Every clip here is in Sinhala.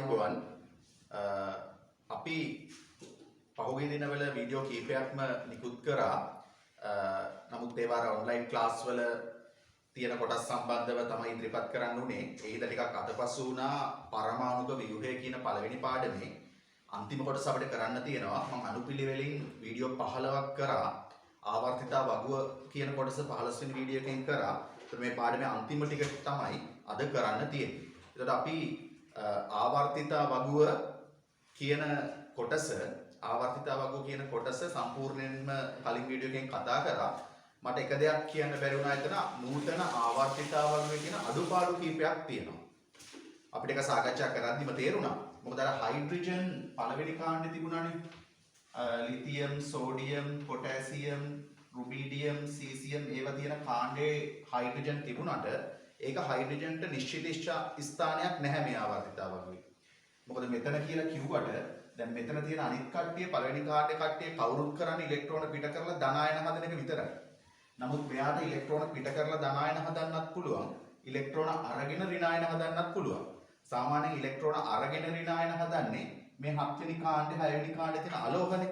ආයුබෝවන් අපි පහුගිය දිනවල වීඩියෝ කීපයක්ම නිකුත් කරා. නමුත් ඒවා ඔන්ලයින් ක්ලාස් වල තියෙන කොටස් සම්බන්ධව තමයි ඉදිරිපත් කරන්න උනේ. ඒකද ටිකක් අතපසු වුණා පරමාණුක ව්‍යුහය කියන පළවෙනි පාඩමේ අන්තිම කොටස අපිට කරන්න තියෙනවා. මම අනුපිළිවෙලින් වීඩියෝ 15ක් කරා. ආවර්තිතා වගුව කියන කොටස 15 වෙනි වීඩියෝ එකෙන් කරා. ඒත් මේ පාඩමේ අන්තිම ටික තමයි අද කරන්න තියෙන්නේ. ඒකට අපි ආවර්තිතා වගුව කියන කොටස සම්පූර්ණයෙන්ම කලින් වීඩියෝ එකෙන් කතා කරා. මට එක දෙයක් කියන්න බැරි වුණා. එතන නූතන ආවර්තිතා වගුවේ කියන අඩුපාඩු කීපයක් තියෙනවා. අපිට ඒක සාකච්ඡා කරද්දිම තේරුණා. මොකද අර හයිඩ්‍රජන් පළවෙනි කාණ්ඩේ තිබුණානේ. Lithium, sodium, potassium, rubidium, caesium ඒවා තියෙන කාණ්ඩේ හයිඩ්‍රජන් තිබුණාට ඒක හයිඩ්‍රජන්ට නිශ්චිත ස්ථානයක් නැහැ මේ ආවර්තිතා වගුවේ. මොකද මෙතන කියලා කිව්වට දැන් මෙතන තියෙන අනිත් කට්ටිය පළවෙනි කාණ්ඩේ කට්ටිය කවුරුත් කරන්නේ ඉලෙක්ට්‍රෝන පිට කරලා ධනායන හදන එක විතරයි. නමුත් මෙයාට ඉලෙක්ට්‍රෝන පිට කරලා ධනායන හදන්නත් පුළුවන්. ඉලෙක්ට්‍රෝන අරගෙන ඍණායන හදන්නත් පුළුවන්. සාමාන්‍යයෙන් ඉලෙක්ට්‍රෝන අරගෙන ඍණායන හදන්නේ මේ 7 වෙනි කාණ්ඩේ 6 වෙනි කාණ්ඩේ තියෙන අලෝහනේ.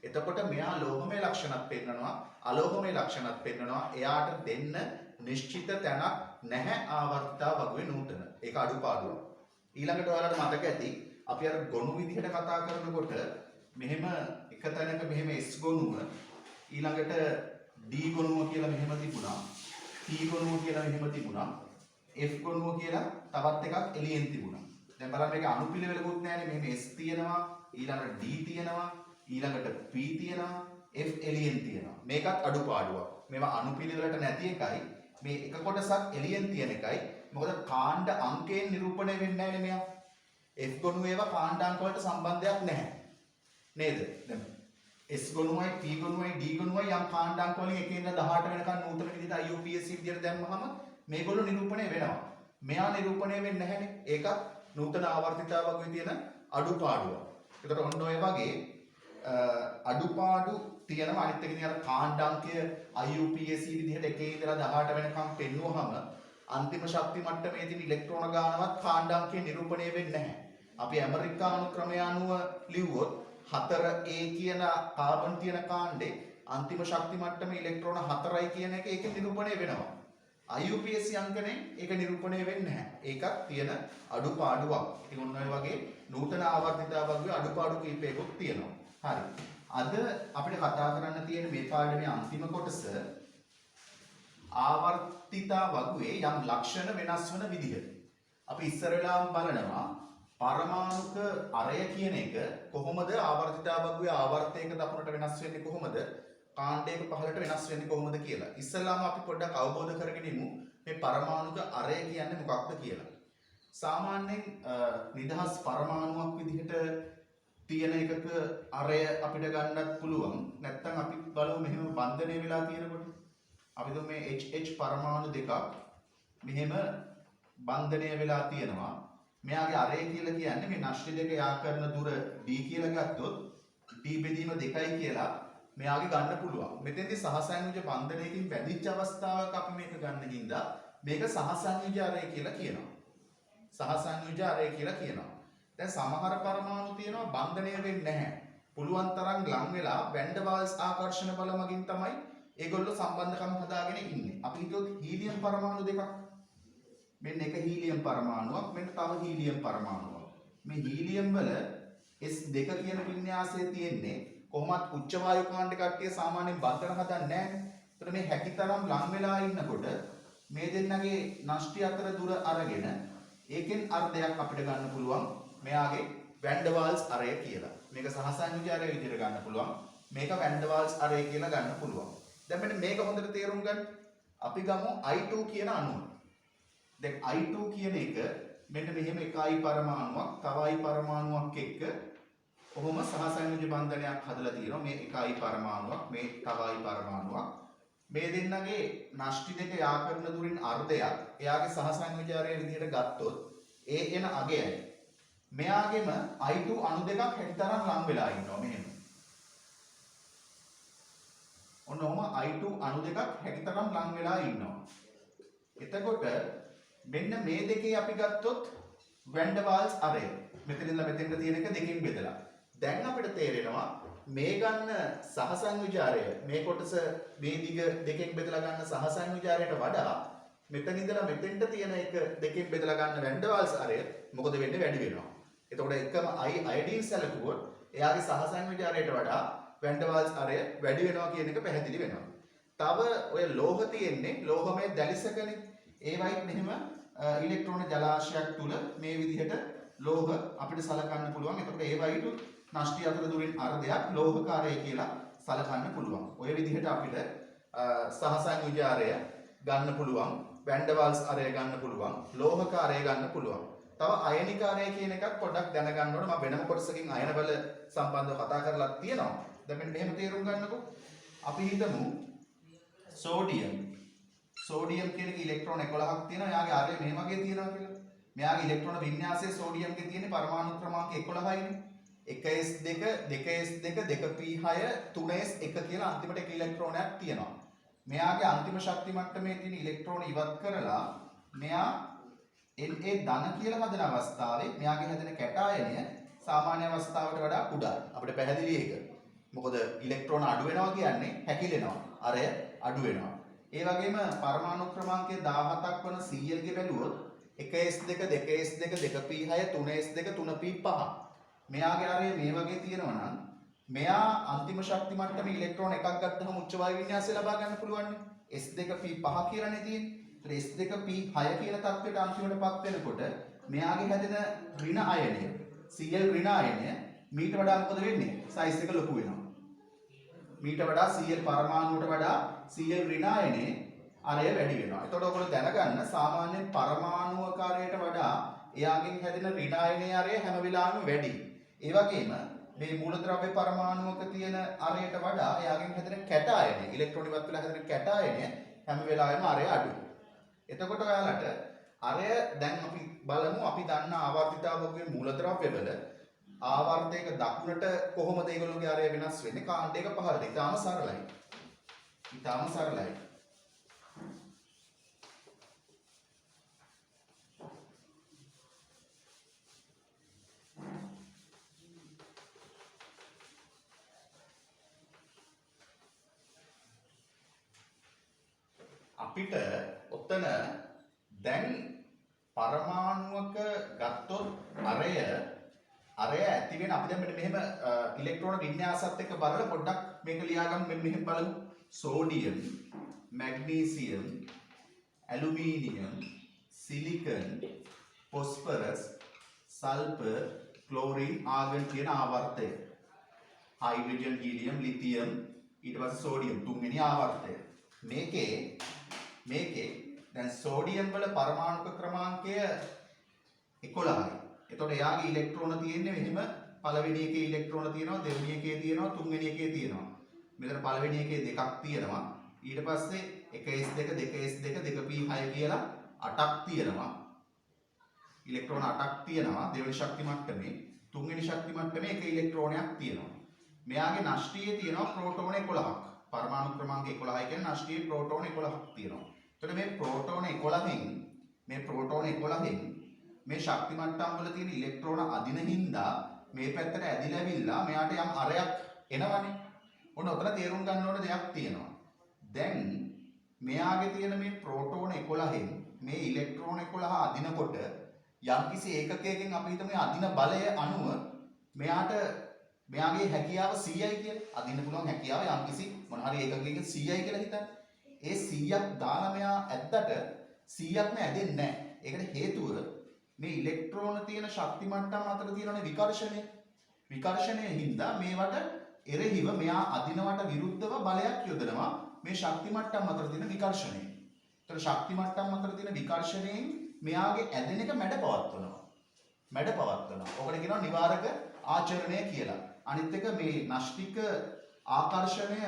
එතකොට මෙයා ලෝහමය ලක්ෂණත් පෙන්නනවා, අලෝහමය ලක්ෂණත් පෙන්නනවා. එයාට දෙන්න නිශ්චිත තැනක් නැහැ ආවර්තිතා වගුවේ නූතන. ඒක අඩුපාඩුවක්. ඊළඟට ඔයාලට මතක ඇති අපි අර ගොනු විදිහට කතා කරනකොට මෙහෙම එක තැනක මෙහෙම S ගොනුව ඊළඟට D ගොනුව කියලා මෙහෙම තිබුණා. T ගොනුව කියලා මෙහෙම තිබුණා. F ගොනුව කියලා තවත් එකක් එළියෙන් තිබුණා. දැන් බලන්න මේක අනුපිළිවෙලකුත් නැහැනේ. මෙහෙම S තියෙනවා, ඊළඟට D තියෙනවා, ඊළඟට P තියෙනවා, F එළියෙන් තියෙනවා. මේකත් අඩුපාඩුවක්. මේවා අනුපිළිවෙලට නැති එකයි මේ එක කොටසක් එළියෙන් තියෙන එකයි. මොකද කාණ්ඩ අංකයෙන් නිරූපණය වෙන්නේ නැහැ නේ මෙයා. F ගොනුව ඒවා කාණ්ඩ අංක වලට සම්බන්ධයක් නැහැ. නේද? දැන් S ගොනුවයි P ගොනුවයි D ගොනුවයි යම් කාණ්ඩ අංක වලින් 1 ඉඳලා 18 වෙනකන් නූතන විදිහට IUPAC විදිහට දැම්මහම මේගොල්ලෝ නිරූපණය වෙනවා. මෙයා නිරූපණය වෙන්නේ නැහැනේ. ඒකත් නූතන ආවර්තිතා වගුවේ තියෙන අඩුපාඩුවක්. ඒකට ඔන්න ඔය වගේ අඩුපාඩු තියෙනවා. අනිත් එක ඉතින් අර කාණ්ඩ අංකය IUPAC විදිහට 1 ඉඳලා 18 වෙනකම් පෙන්නුවහම අන්තිම ශක්ති මට්ටමේ තියෙන ඉලෙක්ට්‍රෝන ගානවත් කාණ්ඩ අංකය නිරූපණය වෙන්නේ නැහැ. අපි ඇමරිකානු ක්‍රමය අනුව ලිව්වොත් 4A කියන කාබන් තියෙන කාණ්ඩේ අන්තිම ශක්ති මට්ටමේ ඉලෙක්ට්‍රෝන 4යි කියන එක ඒකේ නිරූපණය වෙනවා. IUPAC අංකනේ ඒක නිරූපණය වෙන්නේ නැහැ. ඒකත් තියෙන අඩුපාඩුවක්. ඉතින් ඔන්න ඔය වගේ නූතන ආවර්තිතා වගුවේ අඩුපාඩු කීපයක්ත් තියෙනවා. හරි. අද අපිට කතා කරන්න තියෙන මේ පාඩමේ අන්තිම කොටස ආවර්තිතා වගුවේ යම් ලක්ෂණ වෙනස් වන විදිහ. අපි ඉස්සර වෙලාවම බලනවා පරමාණුක අරය කියන එක කොහොමද ආවර්තිතා වගුවේ ආවර්තයක දකුණට වෙනස් වෙන්නේ කොහොමද? කාණ්ඩයක පහළට වෙනස් වෙන්නේ කොහොමද කියලා. ඉස්සෙල්ලාම අපි පොඩ්ඩක් අවබෝධ කරගෙන ඉමු මේ පරමාණුක අරය කියන්නේ මොකක්ද කියලා. සාමාන්‍යයෙන් නිදහස් පරමාණුවක් විදිහට තියෙන එකක අරය අපිට ගන්නත් පුළුවන්. නැත්නම් අපි බලමු මෙහෙම බන්ධනය වෙලා තියෙනකොට. අපි දුම මේ HH පරමාණු දෙකක් මෙහෙම බන්ධනය වෙලා තියෙනවා. මෙයාගේ අරය කියලා කියන්නේ මේ නෂ්ටි දෙක යා කරන දුර D කියලා ගත්තොත් D බෙදීම 2යි කියලා මෙයාගේ ගන්න පුළුවන්. මෙතෙන්දී සහසංයුජ බන්ධනයකින් බැඳිච්ච අවස්ථාවක අපි මේක ගන්න හින්දා මේක සහසංයුජ අරය කියලා කියනවා. සහසංයුජ අරය කියලා කියනවා. දැන් සමහර පරමාණු තියෙනවා බන්ධනය වෙන්නේ නැහැ. පුළුවන් තරම් ලං වෙලා වැන්ඩ වාල්ස් ආකර්ෂණ බල මගින් තමයි ඒගොල්ලෝ සම්බන්ධකම් හදාගෙන ඉන්නේ. අපි හිතුවොත් හීලියම් පරමාණු දෙකක්. මෙන්න එක හීලියම් පරමාණුවක්, මෙන්න තව හීලියම් පරමාණුවක්. මේ හීලියම් වල S2 කියන වින්‍යාසය තියෙන්නේ කොහොමත් උච්ච වායු කාණ්ඩ කට්ටිය සාමාන්‍යයෙන් බන්ධන හදන්නේ නැහැ. ඒතර මේ හැකිතරම් ලං වෙලා ඉන්නකොට මේ දෙන්නගේ නෂ්ටි අතර දුර අරගෙන ඒකෙන් අර්ධයක් අපිට ගන්න පුළුවන් මෙයාගේ වැන්ඩ වාල්ස් අරය කියලා. මේක සහසංයුජ අරය විදිහට ගන්න පුළුවන්. මේක වැන්ඩ වාල්ස් අරය කියලා ගන්න පුළුවන්. දැන් මෙන්න මේක හොඳට තේරුම් ගන්න. අපි ගමු I2 කියන අණුව. දැන් I2 කියන එක මෙන්න මෙහෙම එකයි පරමාණුවක් තවයි පරමාණුවක් එක්ක කොහොම සහසංයුජ බන්ධනයක් හදලා තියෙනවා. මේ එකයි පරමාණුවක් මේ තවයි පරමාණුවක්. මේ දෙන්නගේ නෂ්ටි දෙක යා කරන දුරින් අර්ධයක් එයාගේ සහසංයුජාරය විදිහට ගත්තොත් ඒ එන අගයයි. මෙයාගෙම I2 අණු දෙකක් හැකිතරම් ලං වෙලා ඉන්නවා මෙහෙම. ඔන්නෝම I2 අණු දෙකක් හැකිතරම් ලං වෙලා ඉන්නවා. එතකොට මෙන්න මේ දෙකේ අපි ගත්තොත් වැන්ඩ වාල්ස් අරය. මෙතන ඉඳලා මෙතෙන්ට තියෙන එක දෙකෙන් බෙදලා. දැන් අපිට තේරෙනවා මේ ගන්න සහසංයුජාරය මේ කොටස මේ දිග දෙකෙන් බෙදලා ගන්න සහසංයුජාරයට වඩා මෙතන ඉඳලා මෙතෙන්ට තියෙන එක දෙකෙන් බෙදලා ගන්න වැන්ඩ වාල්ස් අරය මොකද වෙන්නේ වැඩි වෙනවා. එතකොට එකම අයඩීන් සැලකුවොත් එයාගේ සහසංයුජාරයට වඩා වැන්ඩ වාල්ස් අරය වැඩි වෙනවා කියන එක පැහැදිලි වෙනවා. තව ඔය ලෝහ තියෙන්නේ ලෝහමය දැලිසකනේ. ඒවයිත් මෙහෙම ඉලෙක්ට්‍රෝන ජලාශයක් තුල මේ විදිහට ලෝහ අපිට සලකන්න පුළුවන්. එතකොට ඒවයිට නෂ්ටි අතර දුරින් අර්ධයක් ලෝහකාරය කියලා සලකන්න පුළුවන්. ඔය විදිහට අපිට සහසංයුජාරය ගන්න පුළුවන්, වැන්ඩ වාල්ස් අරය ගන්න පුළුවන්, ලෝහකාරය ගන්න පුළුවන්. තව අයනිකාරය කියන එකත් පොඩ්ඩක් දැනගන්න ඕන. මම වෙනම කොටසකින් අයන බල සම්බන්ධව කතා කරලා තියෙනවා. දැන් මෙහෙම තේරුම් ගන්නකො. අපි හිතමු සෝඩියම් කියන එක ඉලෙක්ට්‍රෝන 11ක් තියෙනවා. එයාගේ ආරය මේ වගේ තියෙනවා කියලා. මෙයාගේ ඉලෙක්ට්‍රෝන වින්‍යාසයේ සෝඩියම්ගේ තියෙන පරමාණු ක්‍රමාංක 11යිනේ. 1s2 2s2 2p6 3s1 කියලා අන්තිමට එක ඉලෙක්ට්‍රෝනයක් තියෙනවා. මෙයාගේ අන්තිම ශක්ති මට්ටමේ තියෙන ඉලෙක්ට්‍රෝන ඉවත් කරලා මෙයා Na ධන කියලා හදන අවස්ථාවේ මෙයාගේ හැදෙන කැටායනය සාමාන්‍ය අවස්ථාවට වඩා කුඩායි. අපිට පැහැදිලි ඒක. මොකද ඉලෙක්ට්‍රෝන අඩු වෙනවා කියන්නේ හැකිලෙනවා. අරය අඩු වෙනවා. ඒ වගේම පරමාණු ක්‍රමාංකය 17ක් වන Cl ගේ බැලුවොත් 1s2 2s2 2p6 3s2 3p5 මෙයාගේ ආරය මේ වගේ තියෙනවා නම් මෙයා අන්තිම ශක්ති මට්ටමේ ඉලෙක්ට්‍රෝන එකක් ගත්තහම උච්ච වායු වින්‍යාසය ලබා ගන්න පුළුවන් නේ. s2p5 කියලානේ තියෙන්නේ. s2p6 කියන තත්ත්වයට අන්තිමටපත් වෙනකොට මෙයාගේ හැදෙන ඍණ අයනය Cl ඍණ අයනය මීට වඩා මොකද වෙන්නේ? සයිස් එක ලොකු වෙනවා. මීට වඩා Cl පරමාණුවට වඩා Cl ඍණ අයනයේ අරය වැඩි වෙනවා. එතකොට ඔයගොල්ලෝ දැනගන්න සාමාන්‍ය පරමාණුකාරයට වඩා එයාගෙන් හැදෙන ඍණ අයනයේ අරය හැම වෙලාවෙම වැඩි. ඒ වගේම මේ මූලද්‍රව්‍ය පරමාණුවක තියෙන අරයට වඩා එයාගෙන් හැදෙන කැටායනය ඉලෙක්ට්‍රෝන ඉවත් වෙලා හැදෙන කැටායනය හැම වෙලාවෙම අරය අඩුයි. එතකොට ඔයාලට අරය දැන් අපි බලමු අපි දන්න ආවර්තිතාවකයේ මූලද්‍රව්‍යවල ආවර්තයක දකුණට කොහොමද ඒගොල්ලෝගේ අරය වෙනස් වෙන්නේ කාණ්ඩයක පහළට. ඊටාම සරලයි. ඊටාම සරලයි. අපිට ඔතන දැන් පරමාණුවක ගත්තොත් අරය ඇති වෙන අපි දැන් මෙහෙම ඉලෙක්ට්‍රෝන වින්‍යාසත් එක්ක බලලා පොඩ්ඩක් මේක ලියාගමු. මෙහෙම බලමු. Sodium, magnesium, aluminium, silicon, phosphorus, sulphur, chlorine, argon කියන ආවර්තය. හයිඩ්‍රජන්, හීලියම්, ලිතියම්, ඊට පස්සේ සෝඩියම් තුන්වෙනි ආවර්තය. මේකේ දැන් සෝඩියම් වල පරමාණුක ක්‍රමාංකය 11යි. එතකොට එයාගේ ඉලෙක්ට්‍රෝන තියෙන්නේ මෙහෙම පළවෙනි එකේ ඉලෙක්ට්‍රෝන තියෙනවා, දෙවෙනි එකේ තියෙනවා, තුන්වෙනි එකේ තියෙනවා. මෙතන පළවෙනි එකේ දෙකක් තියෙනවා. ඊට පස්සේ 1s2 2s2 2p6 කියලා 8ක් තියෙනවා. ඉලෙක්ට්‍රෝන 8ක් තියෙනවා දෙවෙනි ශක්ති මට්ටමේ. තුන්වෙනි ශක්ති මට්ටමේ එක ඉලෙක්ට්‍රෝනයක් තියෙනවා. මෙයාගේ නෂ්ටියේ තියෙනවා ප්‍රෝටෝන 11ක්. පරමාණු ක්‍රමාංක 11යි කියන්නේ නෂ්ටියේ ප්‍රෝටෝන 11ක් තියෙනවා. එතකොට මේ ප්‍රෝටෝන 11න් මේ ශක්ති මට්ටම් වල තියෙන ඉලෙක්ට්‍රෝන අදින හින්දා මේ පැත්තට ඇදිලාවිලා මෙයාට යම් අරයක් එනවනේ. ඔන්න ඔතන තේරුම් ගන්න ඕන දෙයක් තියෙනවා. දැන් මෙයාගේ තියෙන මේ ප්‍රෝටෝන 11න් මේ ඉලෙක්ට්‍රෝන 11 අදිනකොට යම්කිසි ඒකකයකින් අපි හිතමු අදින බලය අනුව මෙයාගේ හැකියාව 100යි කියලා. අදින්න පුළුවන් හැකියාව යම්කිසි මොන හරි ඒකකයකින් 100යි කියලා හිතන්න. ඒ 100ක් දාලා මෙයා ඇද්දට 100ක්ම ඇදෙන්නේ නැහැ. ඒකට හේතුව මේ ඉලෙක්ට්‍රෝන තියෙන ශක්ති මට්ටම් අතර තියෙනනේ විකර්ෂණය. විකර්ෂණය හින්දා මේවට එරෙහිව මෙයා අදිනවට විරුද්ධව බලයක් යොදනවා මේ ශක්ති මට්ටම් අතර තියෙන විකර්ෂණය. ඒතර ශක්ති මට්ටම් අතර තියෙන විකර්ෂණයෙන් මෙයාගේ ඇදෙන එක මැඩපවත්වනවා. ඔකට කියනවා නිවාරක ආචරණය කියලා. අනිත් එක මේ නෂ්ටික ආකර්ෂණය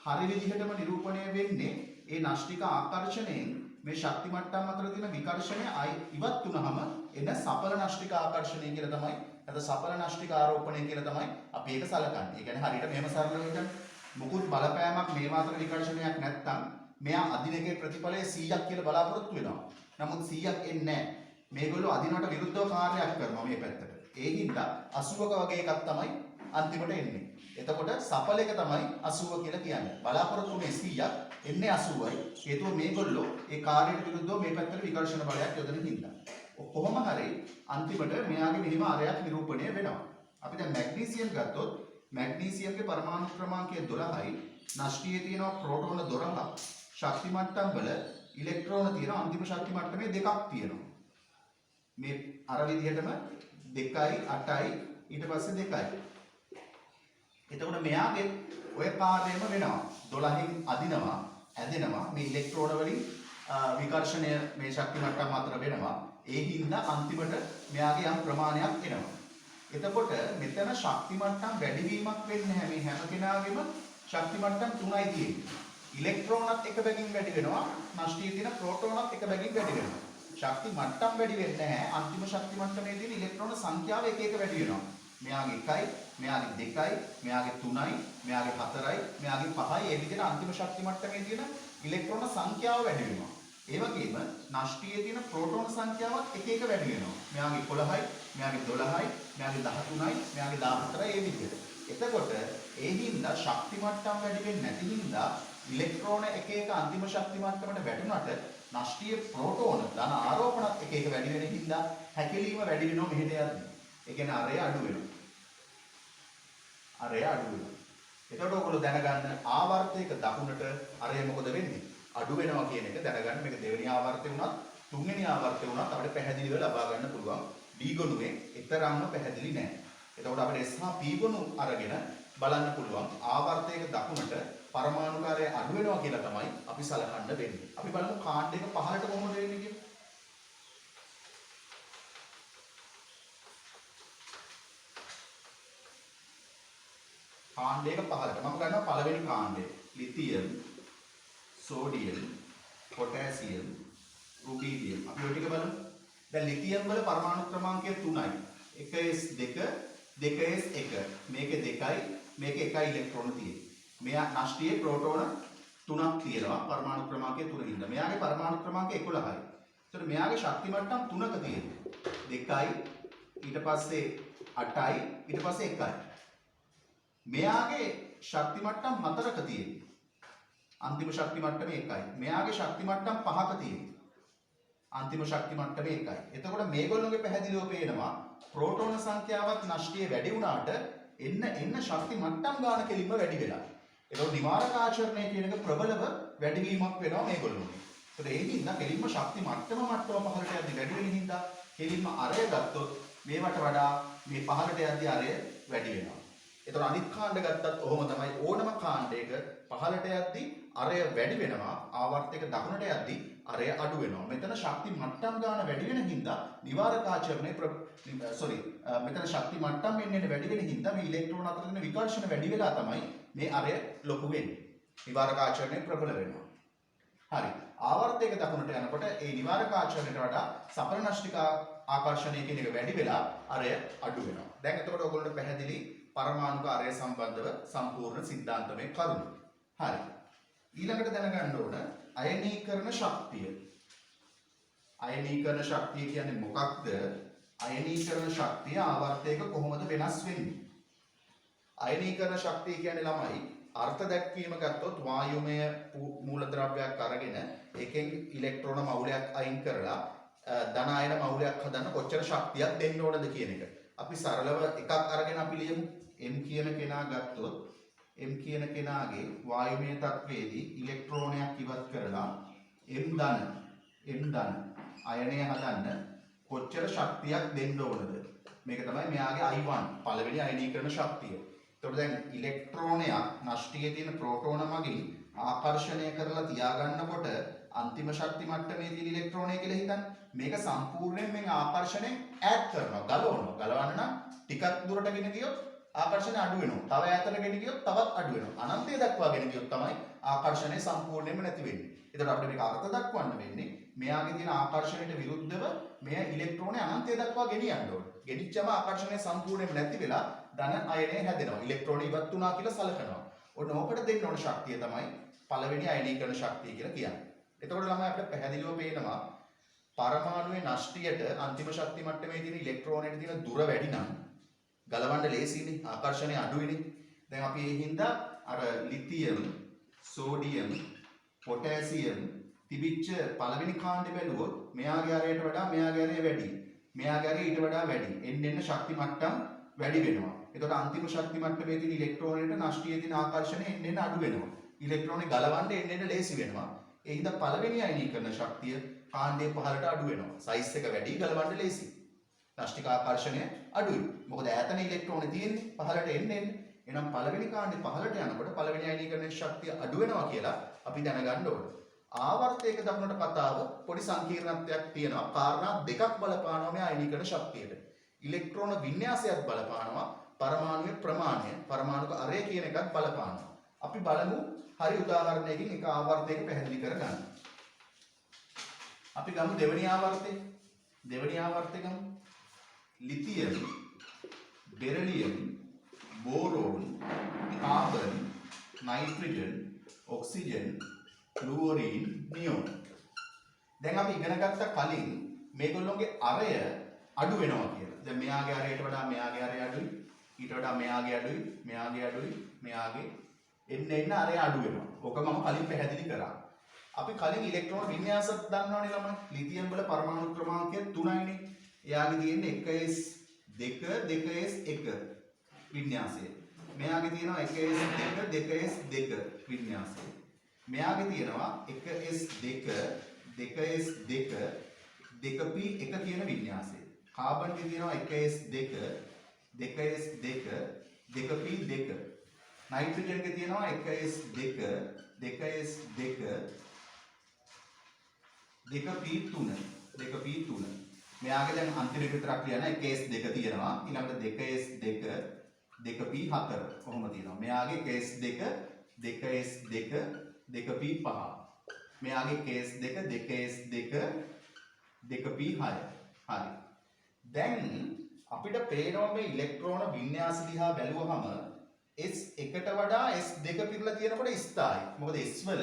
හරි විදිහටම නිරූපණය වෙන්නේ ඒ නෂ්ටික ආකර්ෂණයෙන් මේ ශක්ති මට්ටම් අතර තියෙන විකර්ෂණය ඉවත් වුනහම එන සඵල නෂ්ටික ආකර්ෂණය කියලා තමයි නැත්නම් සඵල නෂ්ටික ආරෝපණය කියලා තමයි අපි ඒක සලකන්නේ. ඒ කියන්නේ හරියට මෙහෙම සරලව හිතන්න. මුකුත් බලපෑමක් මේ මාතර විකර්ෂණයක් නැත්තම් මෙයා අදින එකේ ප්‍රතිඵලය 100ක් කියලා බලාපොරොත්තු වෙනවා. නමුත් 100ක් එන්නේ නැහැ. මේගොල්ලෝ අදිනවට විරුද්ධව කාර්යයක් කරනවා මේ පැත්තට. ඒ හින්දා 80ක වගේ එකක් තමයි අන්තිමට එන්නේ. එතකොට සපල එක තමයි 80 කියලා කියන්නේ. බලාපොරොත්තු වෙන්නේ 100ක් එන්නේ 80යි. හේතුව මේගොල්ලෝ ඒ කාර්යයට විරුද්ධව මේ පැත්තට විකර්ෂණ බලයක් යොදන හින්දා. කොහොම හරි අන්තිමට මෙයාගේ මෙහිම අරයක් නිරූපණය වෙනවා. අපි දැන් මැග්නීසියම් ගත්තොත් මැග්නීසියම්ගේ පරමාණු ක්‍රමාංකය 12යි. නෂ්ටියේ තියෙනවා ප්‍රෝටෝන 12ක්. ශක්ති මට්ටම් වල ඉලෙක්ට්‍රෝන තියෙන අන්තිම ශක්ති මට්ටමේ දෙකක් තියෙනවා. මේ අර විදිහටම 2යි 8යි ඊට පස්සේ 2යි. එතකොට මෙයාගේ ඔය කාර්යයම වෙනවා. 12න් අදිනවා, ඇදෙනවා. මේ ඉලෙක්ට්‍රෝන වලින් විකර්ෂණය මේ ශක්ති මට්ටම් අතර වෙනවා. ඒ හින්දා අන්තිමට මෙයාගේ යම් ප්‍රමාණයක් එනවා. එතකොට මෙතන ශක්ති මට්ටම් වැඩිවීමක් වෙන්නේ නැහැ. මේ හැම කෙනාගේම ශක්ති මට්ටම් 3යි තියෙන්නේ. ඉලෙක්ට්‍රෝනත් එක බැගින් වැඩි වෙනවා. නෂ්ටියේ තියෙන ප්‍රෝටෝනත් එක බැගින් වැඩි වෙනවා. ශක්ති මට්ටම් වැඩි වෙන්නේ නැහැ. අන්තිම ශක්ති මට්ටමේ තියෙන ඉලෙක්ට්‍රෝන සංඛ්‍යාව එක එක වැඩි වෙනවා. මෙයාගේ 1යි, මෙයාගේ 2යි, මෙයාගේ 3යි, මෙයාගේ 4යි, මෙයාගේ 5යි. ඒ විදිහට අන්තිම ශක්ති මට්ටමේ තියෙන ඉලෙක්ට්‍රෝන සංඛ්‍යාව වැඩි වෙනවා. ඒ වගේම නෂ්ටියේ තියෙන ප්‍රෝටෝන සංඛ්‍යාවත් එක එක වැඩි වෙනවා. මෙයාගේ 11යි, මෙයාගේ 12යි, මෙයාගේ 13යි, මෙයාගේ 14යි ඒ විදිහට. එතකොට ඒ හින්දා ශක්ති මට්ටම් වැඩි වෙන්නේ නැති හින්දා ඉලෙක්ට්‍රෝන එක එක අන්තිම ශක්ති මට්ටමට වැටුණාට නෂ්ටියේ ප්‍රෝටෝන ධන ආරෝපණත් එක එක වැඩි වෙන හින්දා හැකිලීම වැඩි වෙනවා මෙහෙට යද්දී. ඒ කියන්නේ අරය අඩු වෙනවා. අරය අඩු වෙනවා. එතකොට ඔයගොල්ලෝ දැනගන්න ආවර්තයක දකුණට අරය මොකද වෙන්නේ? අඩු වෙනවා කියන එක දැනගන්න. මේක දෙවෙනි ආවර්තය වුණත් තුන්වෙනි ආවර්තය වුණත් අපිට පැහැදිලිව ලබා ගන්න පුළුවන්. D ගොනුවේ තරම්ම පැහැදිලි නැහැ. එතකොට අපිට S හා P ගොනු අරගෙන බලන්න පුළුවන් ආවර්තයක දකුණට පරමාණු කාර්යය අඩු වෙනවා කියලා තමයි අපි සලකන්න වෙන්නේ. අපි බලමු කාණ්ඩ එක පහළට කොහොමද වෙන්නේ කියලා. කාණ්ඩයක පහළට මම ගන්නවා පළවෙනි කාණ්ඩය. Lithium, sodium, potassium, rubidium. අපි ඔය ටික බලමු. දැන් ලිතියම් වල පරමාණු ක්‍රමාංකය 3යි. 1s2, 2s1. මේකේ 2යි, මේකේ 1යි ඉලෙක්ට්‍රෝන තියෙන්නේ. මෙයා නෂ්ටියේ ප්‍රෝටෝන 3ක් තියෙනවා පරමාණු ක්‍රමාංකය 3 ඉඳලා. මෙයාගේ පරමාණු ක්‍රමාංකය 11යි. ඒතර මෙයාගේ ශක්ති මට්ටම් 3ක තියෙනවා. 2යි, ඊට පස්සේ 8යි, ඊට පස්සේ 1යි. මෙයාගේ ශක්ති මට්ටම් 4ක තියෙනවා. අන්තිම ශක්ති මට්ටමේ 1යි. මෙයාගේ ශක්ති මට්ටම් 5ක තියෙනවා. අන්තිම ශක්ති මට්ටමේ 1යි. එතකොට මේගොල්ලෝගේ පැහැදිලිව පේනවා ප්‍රෝටෝන සංඛ්‍යාවත් නෂ්ටියේ වැඩි වුණාට එන්න ශක්ති මට්ටම් ගන්න කෙලින්ම වැඩි වෙලා. ඒතකොට නිවාරක ආචරණය කියන එක ප්‍රබලව වැඩිවීමක් වෙනවා මේගොල්ලෝගේ. ඒතකොට ඒ හින්දා කෙලින්ම ශක්ති මට්ටම පහළට යද්දි වැඩි වෙන හින්දා කෙලින්ම අරය ගත්තොත් මේවට වඩා මේ පහළට යද්දි අරය වැඩි වෙනවා. ඒතකොට අනිත් කාණ්ඩ ගත්තත් ඔහොම තමයි ඕනම කාණ්ඩයක පහළට යද්දි අරය වැඩි වෙනවා ආවර්තයක දකුණට යද්දි අරය අඩු වෙනවා. මෙතන ශක්ති මට්ටම් ගන්න වැඩි වෙන හින්දා නිවාරක ආචරණය මෙතන ශක්ති මට්ටම් වෙන්නේ වැඩි වෙන හින්දා මේ ඉලෙක්ට්‍රෝන අතර තියෙන විකර්ෂණ වැඩි වෙලා තමයි මේ අරය ලොකු වෙන්නේ. නිවාරක ආචරණය ප්‍රබල වෙනවා. හරි. ආවර්තයක දකුණට යනකොට ඒ නිවාරක ආචරණයට වඩා සපරනෂ්ටික ආකර්ෂණය කියන එක වැඩි වෙලා අරය අඩු වෙනවා. දැන් එතකොට ඔයගොල්ලන්ට පැහැදිලි පරමාණුක අරය සම්බන්ධව සම්පූර්ණ සිද්ධාන්තමය කරුණු. හරි. ඊළඟට දැනගන්න ඕන අයනීකරණ ශක්තිය. අයනීකරණ ශක්තිය කියන්නේ මොකක්ද? අයනීකරණ ශක්තිය ආවර්තයක කොහොමද වෙනස් වෙන්නේ? අයනීකරණ ශක්තිය කියන්නේ ළමයි අර්ථ දැක්වීම ගත්තොත් වායුමය මූලද්‍රව්‍යයක් අරගෙන එකෙන් ඉලෙක්ට්‍රෝන මවුලයක් අයින් කරලා ධන ආයන මවුලයක් හදන්න කොච්චර ශක්තියක් දෙන්න ඕනද කියන එක. අපි සරලව එකක් අරගෙන අපි ලියමු. M කියන කෙනා ගත්තොත් M කියන කෙනාගේ වායුමය තත්වයේදී ඉලෙක්ට්‍රෝනයක් ඉවත් කරලා M ධන අයනය හදන්න කොච්චර ශක්තියක් දෙන්න ඕනද? මේක තමයි මෙයාගේ I1 පළවෙනි අයනීකරණ ශක්තිය. එතකොට දැන් ඉලෙක්ට්‍රෝනයක් නෂ්ටියේ තියෙන ප්‍රෝටෝන මගින් ආකර්ෂණය කරලා තියාගන්නකොට අන්තිම ශක්ති මට්ටමේ තියෙන ඉලෙක්ට්‍රෝනය කියලා හිතන්න. මේක සම්පූර්ණයෙන් මේ ආකර්ෂණයෙන් ඈත් කරනවා, ගලවනවා. ගලවන්න නම් ටිකක් දුරට ගෙන ගියොත් ආකර්ෂණය අඩු වෙනවා. තව ඈතට ගෙන ගියොත් තවත් අඩු වෙනවා. අනන්තය දක්වා ගෙන ගියොත් තමයි ආකර්ෂණය සම්පූර්ණයෙන්ම නැති වෙන්නේ. ඒකට අපිට මේක අර්ථ දක්වන්න වෙන්නේ මෙයාගේ තියෙන ආකර්ෂණයට විරුද්ධව මෙයා ඉලෙක්ට්‍රෝනය අනන්තය දක්වා ගෙනියන්න ඕනේ. ගෙනිච්චම ආකර්ෂණය සම්පූර්ණයෙන්ම නැති වෙලා ධන අයනය හැදෙනවා. ඉලෙක්ට්‍රෝන ඉවත් වුණා කියලා සලකනවා. ඔන්න ඕකට දෙන්න ඕන ශක්තිය තමයි පළවෙනි අයනීකරණ ශක්තිය කියලා කියන්නේ. එතකොට ළමයි අපිට පැහැදිලිව පේනවා පරමාණුවේ නෂ්ටියට අන්තිම ශක්ති මට්ටමේ තියෙන ඉලෙක්ට්‍රෝනයට තියෙන දුර වැඩි නම් ගලවන්න ලේසියිනේ, ආකර්ෂණය අඩුයිනේ. දැන් අපි ඒ හින්දා අර ලිතියම්, සෝඩියම්, පොටෑසියම් තිබිච්ච පළවෙනි කාණ්ඩේ බැලුවොත් මෙයාගේ අරයට වඩා මෙයාගේ අරය වැඩි. මෙයාගේ අරය ඊට වඩා වැඩි. එන්න ශක්ති මට්ටම් වැඩි වෙනවා. එතකොට අන්තිම ශක්ති මට්ටමේ තියෙන ඉලෙක්ට්‍රෝනයට නෂ්ටියේ තියෙන ආකර්ෂණය එන්න අඩු වෙනවා. ඉලෙක්ට්‍රෝනේ ගලවන්න එන්න ලේසි වෙනවා. ඒ හින්දා පළවෙනි අයනීකරණ ශක්තිය කාණ්ඩයේ පහළට අඩු වෙනවා. සයිස් එක වැඩි, ගලවන්න ලේසි. නාස්තික ආකර්ෂණය අඩුයි. මොකද ඈතන ඉලෙක්ට්‍රෝන තියෙන්නේ පහළට එන්නේ. එහෙනම් පළවෙනි කාණ්ඩේ පහළට යනකොට පළවෙනි අයනීකරණයේ ශක්තිය අඩු වෙනවා කියලා අපි දැනගන්න ඕන. ආවර්තයක දක්නට කතාව පොඩි සංකීර්ණත්වයක් තියෙනවා. කාරණා දෙකක් බලපානවා මේ අයනීකරණ ශක්තියට. ඉලෙක්ට්‍රෝන වින්‍යාසයත් බලපානවා, පරමාණුවේ ප්‍රමාණය, පරමාණුක අරය කියන එකත් බලපානවා. අපි බලමු හරි උදාහරණයකින් එක ආවර්තයක පැහැදිලි කරගන්න. අපි ගමු දෙවෙනි ආවර්තය. දෙවෙනි ආවර්තය ගමු. Lithium, beryllium, boron, carbon, nitrogen, oxygen, fluorine, neon. දැන් අපි ඉගෙන ගත්ත කලින් මේගොල්ලෝගේ අරය අඩු වෙනවා කියලා. දැන් මෙයාගේ අරයට වඩා මෙයාගේ අරය අඩුයි, ඊට වඩා මෙයාගේ අඩුයි, මෙයාගේ අඩුයි, මෙයාගේ එන්න අරය අඩු වෙනවා. ඕක මම කලින් පැහැදිලි කරා. අපි කලින් ඉලෙක්ට්‍රෝන වින්‍යාසත් දන්නවනේ ළමයි. ලිතියම් වල පරමාණු ක්‍රමාංකය 3යිනේ. එයාගේ තියෙන්නේ 1s2 2s1 වින්‍යාසය. මෙයාගේ තියෙනවා 1s2 2s2 වින්‍යාසය. මෙයාගේ තියෙනවා 1s2 2s2 2p1 කියන වින්‍යාසය. කාබන්ගේ තියෙනවා 1s2 2s2 2p2. නයිට්‍රජන්ගේ තියෙනවා 1s2 2s2 2p3 මෙයාගේ දැන් අන්තිම එක විතරක් ලියන 1s2 තියෙනවා ඊළඟට 2s2 2p4 කොහොම තියෙනවා මෙයාගේ 1s2 2s2 2p5 මෙයාගේ 1s2 2s2 2p6 හරි දැන් අපිට පේනවා මේ ඉලෙක්ට්‍රෝන වින්‍යාස දිහා බැලුවහම S1ට වඩා S2 පිරලා තියෙනකොට ස්ථායි. මොකද S වල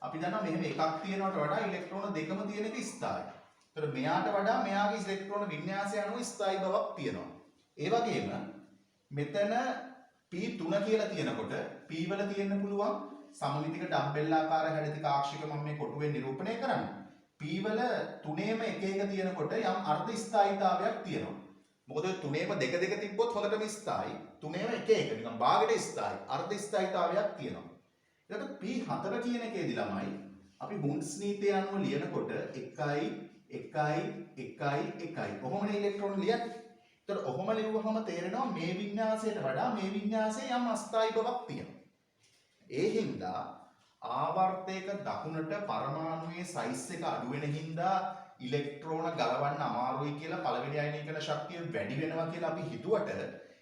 අපි දන්නවා මෙහෙම එකක් තියෙනවට වඩා ඉලෙක්ට්‍රෝන දෙකම තියෙන එක ස්ථායි. ඒතර මෙයාට වඩා මෙයාගේ ඉලෙක්ට්‍රෝන වින්‍යාසය අනුව ස්ථායි බවක් තියෙනවා. ඒ වගේම මෙතන P3 කියලා තියෙනකොට P වල තියෙන්න පුළුවන් සමමිතික ඩම්බෙල් ආකාර හැඩතික ආක්ෂික මම මේ කොටුවෙන් නිරූපණය කරන්නේ. P වල තුනේම එක එක තියෙනකොට යම් අර්ධ ස්ථායීතාවයක් තියෙනවා. මොකද තුනේම දෙක දෙක තිබ්බොත් හොඳටම ස්ථායි. තුනේම එක එක නිකන් භාගයට ස්ථායි. අර්ධ ස්ථායීතාවයක් තියෙනවා. ඊට P4 කියන එකේදී ළමයි අපි මුන්ස් නීතිය අනුව ලියනකොට 1 1 1 1 ඔහොමනේ ඉලෙක්ට්‍රෝන ලියන්නේ. ඒතර ඔහොම ලියුවහම තේරෙනවා මේ වින්‍යාසයට වඩා මේ වින්‍යාසයේ යම් අස්ථායි බවක් තියෙනවා. ඒ හින්දා ආවර්තයක දකුණට පරමාණුවේ සයිස් එක අඩු වෙන හින්දා ඉලෙක්ට්‍රෝන ගලවන්න අමාරුයි කියලා පළවෙනි අයනීකරණ ශක්තිය වැඩි වෙනවා කියලා අපි හිතුවට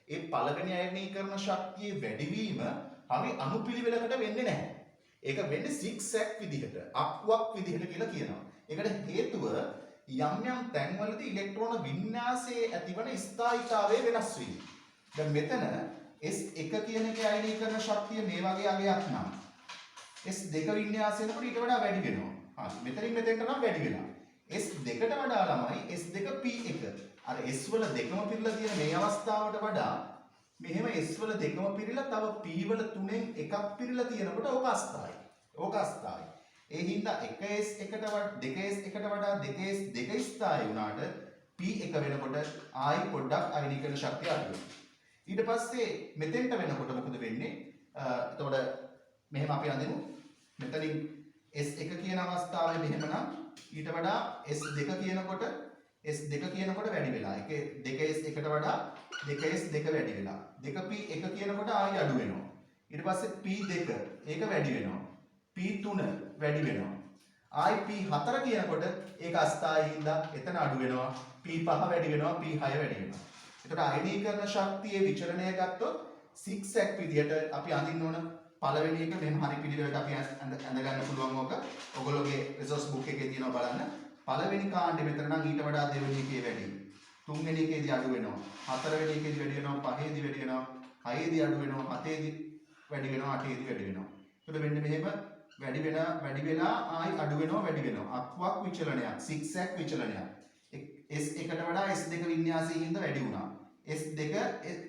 ඒ පළවෙනි අයනීකරණ ශක්තියේ වැඩිවීම හරි අනුපිළිවෙලකට වෙන්නේ නැහැ. ඒක වෙන්නේ zigzag විදිහට, අක්වක් විදිහට කියලා කියනවා. ඒකට හේතුව යම් යම් තැන්වලදී ඉලෙක්ට්‍රෝන වින්‍යාසයේ ඇතිවන ස්ථායීතාවය වෙනස් වීම. දැන් මෙතන S1 කියන එකේ අයනීකරණ ශක්තිය මේ වගේ අගයක් නම් S2 වින්‍යාසයෙන්කොට ඊට වඩා වැඩි වෙනවා. හරි. මෙතනින් මෙතෙන්ට නම් වැඩි වෙනවා. S2ට වඩා ළමයි S2 P1 අර S වල දෙකම පිරලා තියෙන මේ අවස්ථාවට වඩා මෙහෙම S වල දෙකම පිරලා තව P වල තුනෙන් එකක් පිරලා තියෙනකොට ඕක අස්ථායි. ඕක අස්ථායි. ඒ හින්දා 1s1ට වඩා 2s1ට වඩා 2s2 ස්ථායි වුණාට P1 වෙනකොට ආයි පොඩ්ඩක් අයනීකරණ ශක්තිය අඩු වෙනවා. ඊට පස්සේ මෙතෙන්ට වෙනකොට මොකද වෙන්නේ? එතකොට මෙහෙම අපි අඳිමු. මෙතනින් S1 කියන අවස්ථාවේ මෙහෙමනම් ඊට වඩා S2 කියනකොට වැඩි වෙලා. ඒක 2s1ට වඩා 2s2 වැඩි වෙලා. 2p1 කියනකොට ආයෙ අඩු වෙනවා. ඊට පස්සේ p2 ඒක වැඩි වෙනවා. p3 වැඩි වෙනවා. ආයෙ p4 කියනකොට ඒක අස්ථායි හින්දා එතන අඩු වෙනවා. p5 වැඩි වෙනවා. p6 වැඩි වෙනවා. එතකොට අයනීකරණ ශක්තියේ විචලනය ගත්තොත් zigzag විදියට අපි අඳින්න ඕන පළවෙනි එක මෙහෙම හරි පිළිවෙලට අපි අඳ ගන්න පුළුවන් ඕක. ඔයගොල්ලෝගේ රිසෝස් බුක් එකේ තියෙනවා බලන්න. පළවෙනි කාණ්ඩෙ මෙතන නම් ඊට වඩා දෙවෙනි එකේ වැඩි. තුන්වෙනි එකේදී අඩු වෙනවා. හතරවෙනි එකේදී වැඩි වෙනවා. පහේදී වැඩි වෙනවා. හයේදී අඩු වෙනවා. හතේදී වැඩි වෙනවා. අටේදී වැඩි වෙනවා. එතකොට මෙන්න මෙහෙම වැඩි වෙලා ආයි අඩු වෙනවා වැඩි වෙනවා. අක්වක් විචලනයක්, සිග්සැග් විචලනයක්. S1ට වඩා S2 වින්‍යාසයේ හින්දා වැඩි වුණා. S2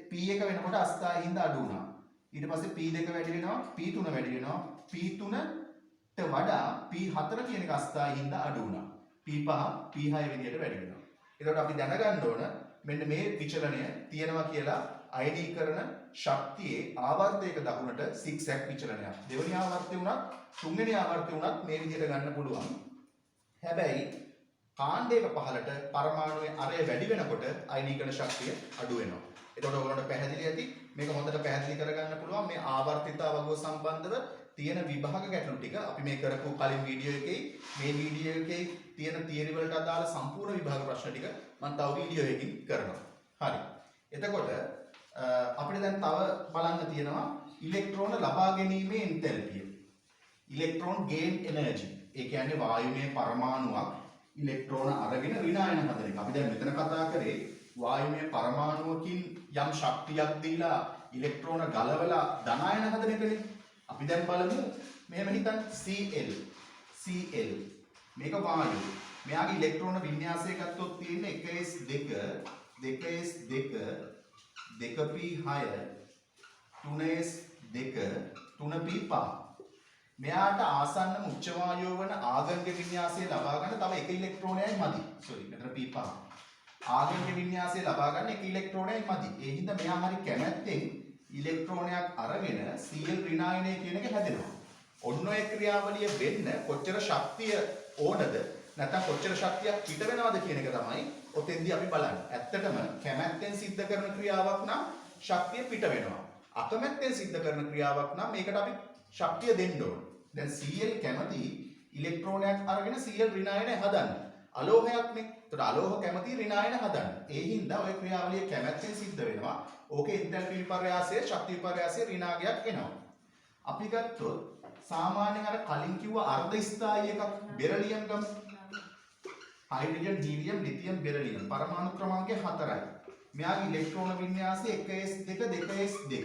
P1 වෙනකොට අස්ථායි හින්දා අඩු වුණා. ඊට පස්සේ P2 වැඩි වෙනවා, P3 වැඩි වෙනවා. P3ට වඩා P4 කියන එක අස්ථායි හින්දා අඩු වුණා. P5 P6 විදියට වැඩි වෙනවා. ඒකට අපි දැනගන්න ඕන මෙන්න මේ විචලනය තියෙනවා කියලා අයනීකරණ ශක්තියේ ආවර්තයක දකුණට සිග්සැග් විචලනයක්. දෙවෙනි ආවර්තය උනත් තුන්වෙනි ආවර්තය උනත් මේ විදිහට ගන්න පුළුවන්. හැබැයි කාණ්ඩයක පහළට පරමාණුවේ අරය වැඩි වෙනකොට අයනීකරණ ශක්තිය අඩු වෙනවා. එතකොට ඔයගොල්ලන්ට පැහැදිලි ඇති මේක හොඳට පැහැදිලි කරගන්න පුළුවන් මේ ආවර්තිතා වගුව සම්බන්ධව තියෙන විභාග ගැටලු ටික අපි මේ කරපු කලින් වීඩියෝ එකේ මේ වීඩියෝ එකේ තියෙන තියරි වලට අදාළ සම්පූර්ණ විභාග ප්‍රශ්න ටික මම තව වීඩියෝ එකකින් කරනවා. හරි. එතකොට අපිට දැන් තව බලන්න තියෙනවා ඉලෙක්ට්‍රෝන ලබා ගැනීමේ එන්තැල්පිය. ඉලෙක්ට්‍රෝන ගේන් එනර්ජි. ඒ කියන්නේ වායුමය පරමාණුවක් ඉලෙක්ට්‍රෝන අරගෙන ඍණායන හදන එක. අපි දැන් මෙතන කතා කරේ වායුමය පරමාණුවකින් යම් ශක්තියක් දීලා ඉලෙක්ට්‍රෝන ගලවලා ධනායන හදන එකනේ. අපි දැන් බලමු මෙහෙම හිතන්න Cl මේක වායුව. මෙයාගේ ඉලෙක්ට්‍රෝන වින්‍යාසය ගත්තොත් තියෙන්නේ 1s2 2s2 2p6 3s2 3p5. මෙයාට ආසන්නම උච්ච වායුව වන ආගමික වින්‍යාසය ලබා ගන්න තව එක ඉලෙක්ට්‍රෝනයයි මදි. මෙතන p5. ආගමික වින්‍යාසය ලබා ගන්න එක ඉලෙක්ට්‍රෝනයයි මදි. ඒ හින්දා මෙයා හරි කැමැත්තෙන් ඉලෙක්ට්‍රෝනයක් අරගෙන Cl ඍණායනය කියන එක හැදෙනවා. ඔන්න ඔය ක්‍රියාවලිය වෙන්න කොච්චර ශක්තිය ඕනද නැත්නම් කොච්චර ශක්තියක් පිට වෙනවද කියන එක තමයි ඔතෙන්දී අපි බලන්නේ. ඇත්තටම කැමැත්තෙන් සිද්ධ කරන ක්‍රියාවක් නම් ශක්තිය පිට වෙනවා. අකමැත්තෙන් සිද්ධ කරන ක්‍රියාවක් නම් මේකට අපි ශක්තිය දෙන්න ඕන. දැන් Cl කැමති ඉලෙක්ට්‍රෝනයක් අරගෙන Cl ඍණායනය හදන්න. අලෝහයක්නේ. ඒතර අලෝහ කැමති ඍණායන හදන්න. ඒ හින්දා ඔය ක්‍රියාවලිය කැමැත්තෙන් සිද්ධ වෙනවා. ඕකේ එන්තැල්පි විපර්යාසය, ශක්ති විපර්යාසය ඍණාගයක් එනවා. අපි ගත්තොත් සාමාන්‍යයෙන් අර කලින් කිව්ව අර්ධ ස්ථායී එකක් බෙරිලියම් ගමු. හයිඩ්‍රජන්, හීලියම්, ලිතියම්, බෙරිලියම් පරමාණු ක්‍රමාංකය 4යි. මෙයාගේ ඉලෙක්ට්‍රෝන වින්‍යාසය 1s2 2s2.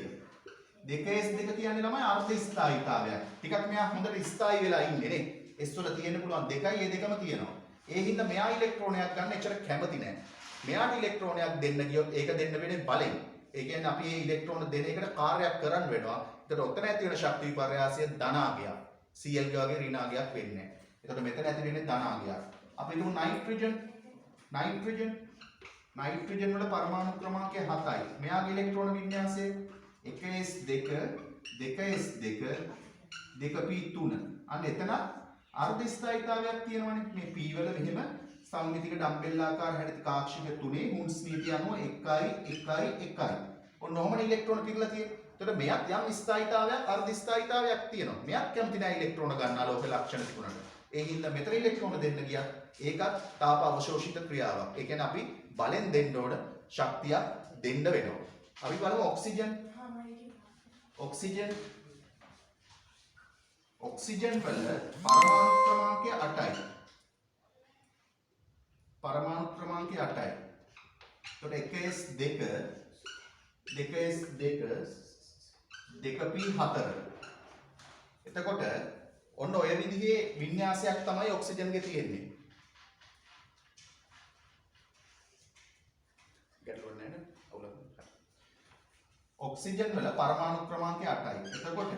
2s2 කියන්නේ ළමයි අර්ධ ස්ථායීතාවයක්. ටිකක් මෙයා හොඳට ස්ථායී වෙලා ඉන්නේ නේ. S වල තියෙන්න පුළුවන් දෙකයි ඒ දෙකම තියෙනවා. ඒ හින්දා මෙයා ඉලෙක්ට්‍රෝනයක් ගන්න එච්චර කැමති නැහැ. මෙයාට ඉලෙක්ට්‍රෝනයක් දෙන්න ගියොත් ඒක දෙන්න වෙන්නේ බලෙන්. ඒ කියන්නේ අපි මේ ඉලෙක්ට්‍රෝන දෙන එකට කාර්යයක් කරන්න වෙනවා. ඒකට ඔතන ඇති වෙන ශක්ති විපර්යාසය ධනාගයක්. Cl වගේ ඍණාගයක් වෙන්නේ නැහැ. ඒකට මෙතන ඇති වෙන්නේ ධනාගයක්. අපි හිතමු නයිට්‍රජන් වල පරමාණු ක්‍රමාංකය 7යි. මෙයාගේ ඉලෙක්ට්‍රෝන වින්‍යාසය 1s2 2s2 2p3. අන්න එතන අර්ධ ස්ථායීතාවයක් තියෙනවනේ. මේ p වල මෙහෙම සම්මිතික ඩම්බෙල් ආකාර හැඩ කාක්ෂික තුනේ හුන්ස් නීතිය අනුව 1 ඔන්න ඔහොම ඉලෙක්ට්‍රෝන පිරලා තියෙන්නේ. එතකොට මෙයක් යම් ස්ථායීතාවයක් අර්ධ ස්ථායීතාවයක් තියෙනවා. මෙයක් කැමති නැහැ ඉලෙක්ට්‍රෝන ගන්න අලෝක ලක්ෂණ තිබුණාට. ඒ හින්දා මෙතන ඉලෙක්ට්‍රෝන දෙන්න ගියත් ඒකත් තාප අවශෝෂිත ක්‍රියාවක්. ඒ කියන්නේ අපි බලෙන් දෙන්න ඕන ශක්තියක් දෙන්න වෙනවා. අපි බලමු ඔක්සිජන් වල පරමාණු ක්‍රමාංකය 8යි. පරමාණු ක්‍රමාංකය 8යි. එතකොට 1s2 2p4. එතකොට ඔන්න ඔය විදිහේ වින්‍යාසයක් තමයි ඔක්සිජන්ගේ තියෙන්නේ. ගැටලුවක් නැහැ නේද? අවුලක්. ඔක්සිජන් වල පරමාණු ක්‍රමාංකය 8යි. එතකොට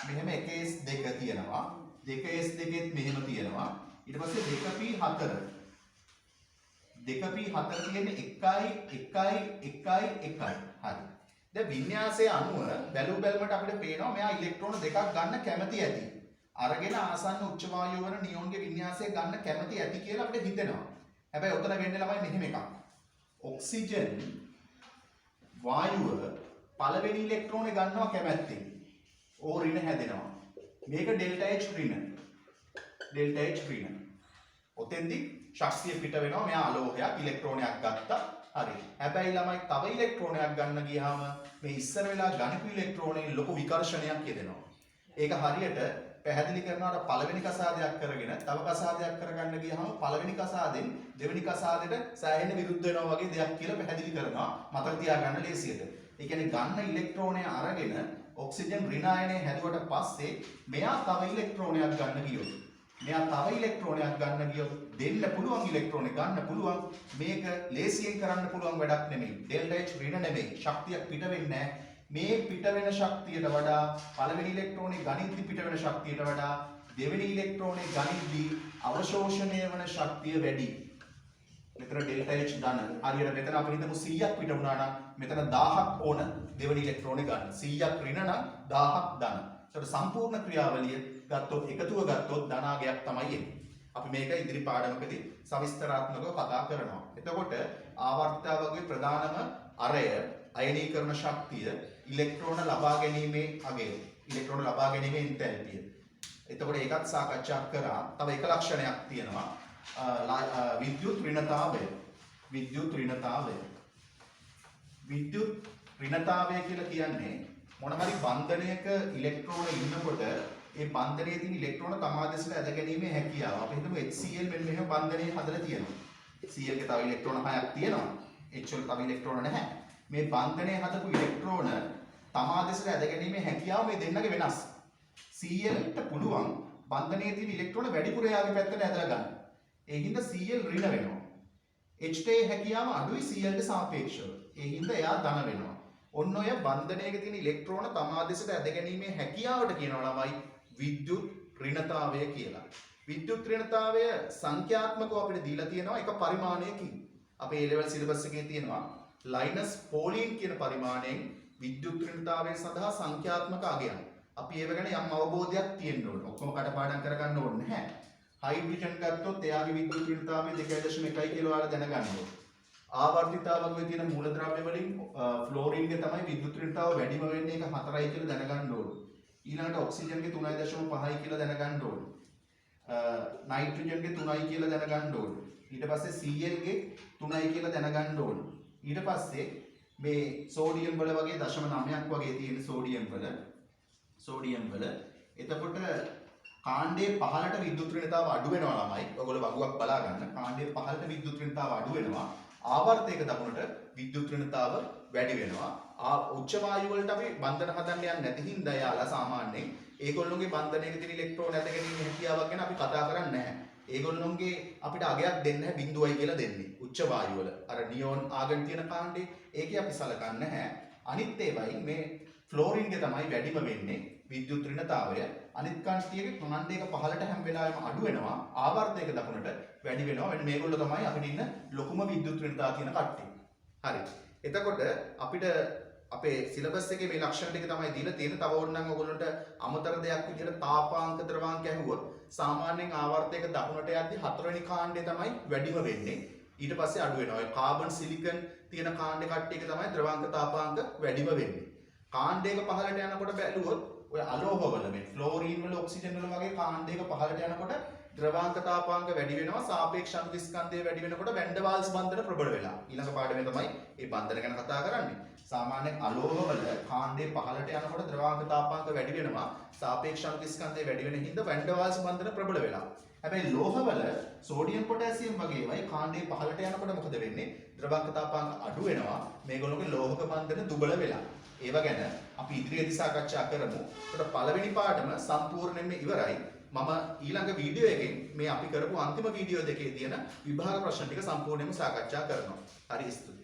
මෙහෙම 1s2 තියෙනවා. 2s2ෙත් මෙහෙම තියෙනවා. ඊට පස්සේ 2p4. 2p4 කියන්නේ 1. හරි. දැන් වින්‍යාසයේ අනුව බැලුමට අපිට පේනවා මෙයා ඉලෙක්ට්‍රෝන දෙකක් ගන්න කැමති ඇති. අරගෙන ආසන්න උච්ච වායුව වන නියෝන්ගේ වින්‍යාසය ගන්න කැමති ඇති කියලා අපිට හිතෙනවා. හැබැයි ඔතන වෙන්නේ ළමයි මෙහෙම එකක්. ඔක්සිජන් වායුව පළවෙනි ඉලෙක්ට්‍රෝනේ ගන්නවා කැමැත්තෙන්. ඕ ඍණ හැදෙනවා. මේක ඩෙල්ටා H ඍණ. ඔතෙන්දී ශක්තිය පිට වෙනවා. මෙයා අලෝහයක් ඉලෙක්ට්‍රෝනයක් ගත්තා. හරි. හැබැයි ළමයි තව ඉලෙක්ට්‍රෝනයක් ගන්න ගියාම මේ ඉස්සර වෙලා ගණිත ඉලෙක්ට්‍රෝනේ ලොකු විකර්ෂණයක් යෙදෙනවා. ඒක හරියට පැහැදිලි කරනවාට පළවෙනි කසාදයක් කරගෙන තව කසාදයක් කරගන්න ගියාම පළවෙනි කසාදෙන් දෙවෙනි කසාදෙට සෑහෙන විරුද්ධ වෙනවා වගේ දෙයක් කියලා පැහැදිලි කරනවා. මතක තියාගන්න ලේසියට. ඒ කියන්නේ ගන්න ඉලෙක්ට්‍රෝනය අරගෙන ඔක්සිජන් ඍණ ආයනය හැදුවට පස්සේ මෙයා තව ඉලෙක්ට්‍රෝනයක් ගන්න ගියොත් මෙයා තව ඉලෙක්ට්‍රෝනයක් ගන්න ගියොත් දෙන්න පුළුවන් ඉලෙක්ට්‍රෝනේ ගන්න පුළුවන් මේක ලේසියෙන් කරන්න පුළුවන් වැඩක් නෙමෙයි. ඩෙල්ටා H ඍණ නෙමෙයි. ශක්තියක් පිට වෙන්නේ නැහැ. මේ පිට වෙන ශක්තියට වඩා පළවෙනි ඉලෙක්ට්‍රෝනේ ගනිද්දි පිට වෙන ශක්තියට වඩා දෙවෙනි ඉලෙක්ට්‍රෝනේ ගනිද්දි අවශෝෂණය වන ශක්තිය වැඩි. මෙතන ඩෙල්ටා H ධන. හරියට මෙතන අපි හිතමු 100ක් පිට වුණා නම් මෙතන 1000ක් ඕන දෙවෙනි ඉලෙක්ට්‍රෝනේ ගන්න. 100ක් ඍණ නම් 1000ක් ධන. ඒකට සම්පූර්ණ ක්‍රියාවලිය ගත්තොත් එකතුව ගත්තොත් ධනාගයක් තමයි එන්නේ. අපි මේක ඉදිරි පාඩමකදී සවිස්තරාත්මකව කතා කරනවා. එතකොට ආවර්තිතාවකගේ ප්‍රධානම අරය අයනීකරණ ශක්තිය ඉලෙක්ට්‍රෝන ලබා ගැනීමේ අගය. ඉලෙක්ට්‍රෝන ලබා ගැනීමේ එන්තැල්පිය. එතකොට ඒකත් සාකච්ඡා කරා. තව එක ලක්ෂණයක් තියෙනවා. විද්‍යුත් ඍණතාවය. විද්‍යුත් ඍණතාවය. විද්‍යුත් ඍණතාවය කියලා කියන්නේ මොන හරි බන්ධනයක ඉලෙක්ට්‍රෝන ඉන්නකොට ඒ බන්ධනයේ තියෙන ඉලෙක්ට්‍රෝන තමා දෙසට ඇද ගැනීමේ හැකියාව. අපි හිතමු HCl මෙන්න මෙහෙම බන්ධනයේ හදලා තියෙනවා. Cl ගේ තව ඉලෙක්ට්‍රෝන 6ක් තියෙනවා. H වල තව ඉලෙක්ට්‍රෝන නැහැ. මේ බන්ධනයේ හදපු ඉලෙක්ට්‍රෝන තමා දෙසට ඇද ගැනීමේ හැකියාව මේ දෙන්නගේ වෙනස්. Cl ට පුළුවන් බන්ධනයේ තියෙන ඉලෙක්ට්‍රෝන වැඩිපුර එයාගේ පැත්තට ඇදලා ගන්න. ඒ හින්දා Cl ඍණ වෙනවා. H ට හැකියාව අඩුයි Cl ට සාපේක්ෂව. ඒ හින්දා එයා ධන වෙනවා. ඔන්න ඔය බන්ධනයක තියෙන ඉලෙක්ට්‍රෝන තමා දෙසට ඇද ගැනීමේ හැකියාවට කියනවා ළමයි විද්‍යුත් ඍණතාවය කියලා. විද්‍යුත් ඍණතාවය සංඛ්‍යාත්මකව අපිට දීලා තියෙනවා එක පරිමාණයකින්. අපේ A level syllabus එකේ තියෙනවා ලයිනස් පෝලින් කියන පරිමාණයෙන් විද්‍යුත් ඍණතාවය සඳහා සංඛ්‍යාත්මක අගයන්. අපි ඒව ගැන යම් අවබෝධයක් තියෙන්න ඕනේ. ඔක්කොම කටපාඩම් කරගන්න ඕනේ නැහැ. හයිඩ්‍රජන් ගත්තොත් එයාගේ විද්‍යුත් ඍණතාවය 2.1 කියලා ඔයාලා දැනගන්න ඕනේ. ආවර්තිතාවකයේ තියෙන මූලද්‍රව්‍ය වලින් ෆ්ලෝරින්ගේ තමයි විද්‍යුත් ඍණතාව වැඩිම වෙන්නේ. ඒක 4යි කියලා දැනගන්න ඕනේ. ඊළඟට ඔක්සිජන්ගේ 3.5යි කියලා දැනගන්න ඕනේ. නයිට්‍රජන්ගේ 3යි කියලා දැනගන්න ඕනේ. ඊට පස්සේ Cl ගේ 3යි කියලා දැනගන්න ඕනේ. ඊට පස්සේ මේ සෝඩියම් වල වගේ 0.9ක් වගේ තියෙන සෝඩියම් වල එතකොට කාණ්ඩයේ පහළට විද්‍යුත් ඍණතාව අඩු වෙනවා ළමයි. ඔයගොල්ලෝ වගුවක් බලා ගන්න. කාණ්ඩයේ පහළට විද්‍යුත් ර්ණතාව අඩු වෙනවා. ආවර්තයක දකුණට විද්‍යුත් ර්ණතාව වැඩි වෙනවා. උච්ච වායු වලට අපි බන්ධන හදන්න යන්නේ නැති හින්දා යාලා සාමාන්‍යයෙන් ඒගොල්ලෝගේ බන්ධනයක තියෙන ඉලෙක්ට්‍රෝන ඇද ගැනීම හැකියාවක් ගැන අපි කතා කරන්නේ නැහැ. ඒගොල්ලෝගේ අපිට අගයක් දෙන්නේ නැහැ බිඳුවයි කියලා දෙන්නේ. උච්ච වායු වල අර නියෝන් ආගන් තියෙන කාණ්ඩේ ඒකේ අපි සලකන්නේ නැහැ. අනිත් ඒවායි මේ ෆ්ලෝරින්ගේ තමයි වැඩිම වෙන්නේ විද්‍යුත් ඍණතාවය. අනිත් කාණ්ඩයේ කාණ්ඩයක පහළට හැම වෙලාවෙම අඩු වෙනවා. ආවර්තයක දකුණට වැඩි වෙනවා. මෙන්න මේගොල්ලෝ තමයි අපිට ඉන්න ලොකුම විද්‍යුත් ඍණතාව තියෙන කට්ටිය. හරි. එතකොට අපිට අපේ සිලබස් එකේ මේ ලක්ෂණ ටික තමයි දීලා තියෙන්නේ. තව ඕනනම් ඔයගොල්ලන්ට අමතර දෙයක් විදිහට තාපාංක ද්‍රවාංක ඇහුවොත් සාමාන්‍යයෙන් ආවර්තයක දකුණට යද්දි 4 වෙනි කාණ්ඩය තමයි වැඩිම වෙන්නේ. ඊට පස්සේ අඩු වෙනවා. ඒ කාබන් සිලිකන් තියෙන කාණ්ඩේ කට්ටියක තමයි ද්‍රවාංක තාපාංක වැඩිම වෙන්නේ. කාණ්ඩයක පහළට යනකොට බැලුවොත් ඔය අලෝහ වල මේ ෆ්ලෝරින් වල ඔක්සිජන් වල වගේ කාණ්ඩයක පහළට යනකොට ද්‍රවාංක තාපාංක වැඩි වෙනවා. සාපේක්ෂ අණු ස්කන්ධය වැඩි වෙනකොට වැන් ඩර් වාල්ස් බන්ධන ප්‍රබල වෙලා. ඊළඟ පාඩමේ තමයි මේ බන්ධන ගැන කතා කරන්නේ. සාමාන්‍යයෙන් අලෝහ වල කාණ්ඩේ පහළට යනකොට ද්‍රවාංක තාපාංක වැඩි වෙනවා. සාපේක්ෂ අණු ස්කන්ධය වැඩි වෙන හින්දා වැන් ඩර් වාල්ස් බන්ධන ප්‍රබල වෙලා. හැබැයි ලෝහ වල සෝඩියම් පොටෑසියම් වගේ ඒවායි කාණ්ඩේ පහළට යනකොට මොකද වෙන්නේ? ද්‍රවාංක තාපාංක අඩු වෙනවා. මේගොල්ලෝගේ ලෝහක බන්ධන දුබල වෙලා. ඒව ගැන අපි ඉදිරියේදී සාකච්ඡා කරමු. ඒකට පළවෙනි පාඩම සම්පූර්ණයෙන්ම ඉවරයි. මම ඊළඟ වීඩියෝ එකෙන් මේ අපි කරපු අන්තිම වීඩියෝ දෙකේ තියෙන විභාග ප්‍රශ්න ටික සම්පූර්ණයෙන්ම සාකච්ඡා කරනවා. හරි ස්තුතියි.